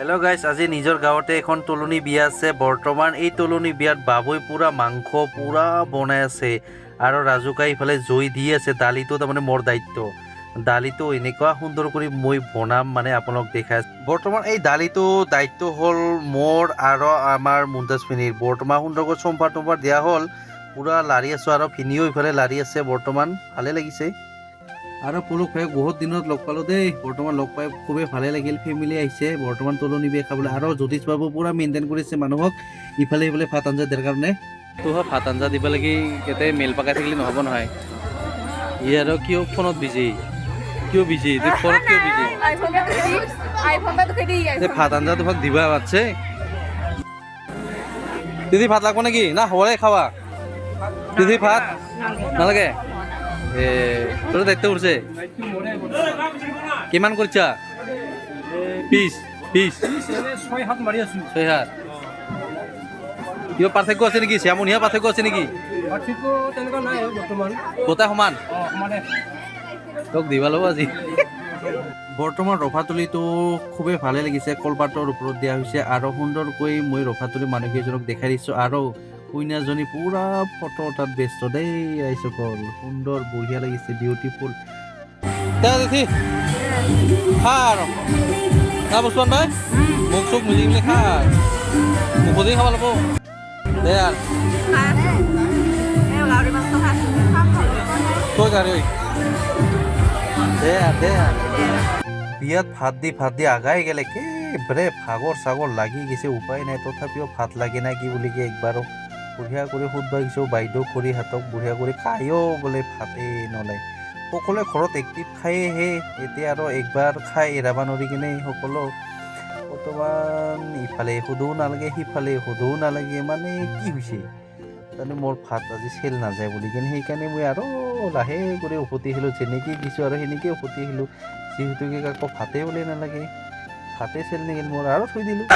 Hello' গাইছ, আজি নিজৰ গাঁৱতে এখন তোলনি বিয়া আছে। বৰ্তমান এই তোলনি বিয়াত বাবুই পুৰা মাংস পুৰা বনাই আছে আৰু ৰাজুকাই ইফালে জুই দি আছে। দালিটো তাৰমানে মোৰ দায়িত্ব। দালিটো এনেকুৱা সুন্দৰ কৰি মই বনাম মানে আপোনালোক দেখাই আছোঁ। বৰ্তমান এই দালিটো দায়িত্ব হ'ল মোৰ আৰু আমাৰ মুন্তাজমিনীৰ। বৰ্তমান সুন্দৰকৈ চম্পাৰ টম্পাৰ দিয়া হ'ল, পুৰা লাৰি আছোঁ আৰু ভিনিও ইফালে লাৰি আছে। বৰ্তমান ভালে লাগিছে। আৰু পুলক ভাইক বহুত দিনত লগ পালোঁ দেই। বৰ্তমান লগ পাই খুবেই ভালে লাগিল। ফেমিলি আহিছে বৰ্তমান তোলনি বিয়া খাবলৈ। আৰু জ্যোতিষ বাবু পুৰা মেইনটেইন কৰিছে মানুহক ইফালে ইফালে ভাত আঞ্জা দিয়াৰ কাৰণে। তোৰ ভাত আঞ্জা দিব লাগি কেতে মেল পাকাই থাকিলে নহ'ব নহয়। ই আৰু কিয় ফোনত বিজি, কিয় বিজি ফোনত কিয় বিজি? ভাত আঞ্জা তোমাক দিবা পাতছে। দিদি ভাত লাগব নেকি না হ'লে খাৱা? দিদি ভাত নালাগে? তোৰ দায়িত্ব কৰিছে কিমান কৰিছা? পিছ 6 হাত। কিবা পাৰ্থক্য আছে নেকি? শ্যামনিয়া পাৰ্থক্য আছে নেকি? গোটাই সমান তোক দিবা ল'ব আজি। বৰ্তমান ৰভাতলিটো খুবেই ভালে লাগিছে। কলপাতৰ ওপৰত দিয়া হৈছে আৰু সুন্দৰকৈ মই ৰভাতলি মানুহকেইজনক দেখাই দিছোঁ। আৰু কইনাজনী পুৰা ফটো তাত ব্যস্ত দেই। আহিছোঁ কল সুন্দৰ বঢ়িয়া লাগিছে, বিউটিফুল। খা আৰু খা বস্তুৱান ভাই, মুখ চুখ মিলি মিলি খা, মুখতে খাব লাগিব দে। আৰু তই গাড়ী দে বিয়াত ভাত দি আগাই গেলে একেবাৰে ভাগৰ চাগৰ লাগি গৈছে। উপায় নাই, তথাপিও ভাত লাগে নাই কি বুলি কে একবাৰো বঢ়িয়া কৰি সুধবা গৈছোঁ বাইদেউ কৰি হাতক। বঢ়িয়া কৰি খায়ো বোলে ভাতেই নলয়। সকলোৱে ঘৰত এক্টিভ খায়েহে, এতিয়া আৰু একবাৰ খাই এৰাব নোৱাৰি কিনে সকলো বৰ্তমান ইফালে সোধোও নালাগে সিফালে সোধোও নালাগে। মানে কি হৈছে তাৰমানে মোৰ ভাত আজি চেল নাযায় বুলি কিনে সেইকাৰণে মই আৰু লাহে কৰি উভতি আহিলোঁ। যেনেকৈ দিছোঁ আৰু সেনেকৈ উভতি আহিলোঁ। যিহেতুকে আকৌ ভাতেই ওলাই নালাগে, ভাতে চেল নেগিল মোৰ আৰু থৈ দিলোঁ।